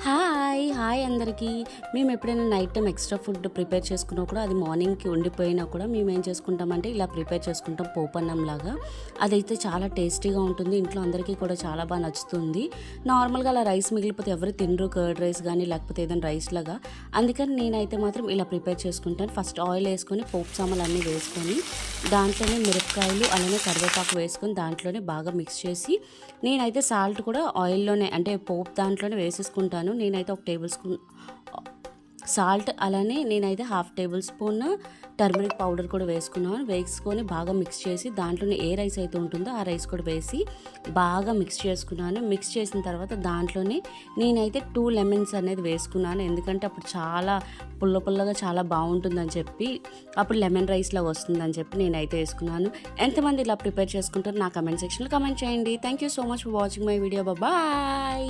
Hi అందరికీ. మేము ఎప్పుడైనా night time extra food prepare చేసుకున్నా కూడా అది మార్నింగ్కి ఉండిపోయినా కూడా మేము ఏం చేసుకుంటామంటే ఇలా ప్రిపేర్ చేసుకుంటాం పోపన్నంలాగా. అదైతే చాలా టేస్టీగా ఉంటుంది, ఇంట్లో అందరికీ కూడా చాలా బాగా నచ్చుతుంది. నార్మల్గా అలా రైస్ మిగిలిపోతే ఎవరు తినరు, కర్డ్ రైస్ కానీ లేకపోతే ఏదైనా రైస్ లాగా. అందుకని నేనైతే మాత్రం ఇలా ప్రిపేర్ చేసుకుంటాను. ఫస్ట్ ఆయిల్ వేసుకొని పోపు సామాన్లు అన్నీ వేసుకొని దాంట్లోనే మిరపకాయలు అలానే కరివేపాకు వేసుకొని దాంట్లోనే బాగా మిక్స్ చేసి నేనైతే సాల్ట్ కూడా ఆయిల్లోనే అంటే పోపు దాంట్లోనే వేసేసుకుంటాను. నేనైతే 1 టేబుల్ స్పూన్ సాల్ట్ అలానే నేనైతే 1/2 టేబుల్ స్పూన్ టర్మరిక్ పౌడర్ కూడా వేసుకొని బాగా మిక్స్ చేసి దాంట్లోనే ఏ రైస్ అయితే ఉంటుందో ఆ రైస్ కూడా వేసి బాగా మిక్స్ చేసుకున్నాను. మిక్స్ చేసిన తర్వాత దాంట్లోనే నేనైతే 2 లెమన్స్ అనేది వేసుకున్నాను, ఎందుకంటే అప్పుడు చాలా పుల్లగా చాలా బాగుంటుందని చెప్పి, అప్పుడు లెమన్ రైస్లా వస్తుందని చెప్పి నేనైతే వేసుకున్నాను. ఎంతమంది ఇలా ప్రిపేర్ చేసుకుంటారో నా కమెంట్ సెక్షన్లో కమెంట్ చేయండి. Thank you so much for watching my video. Bye.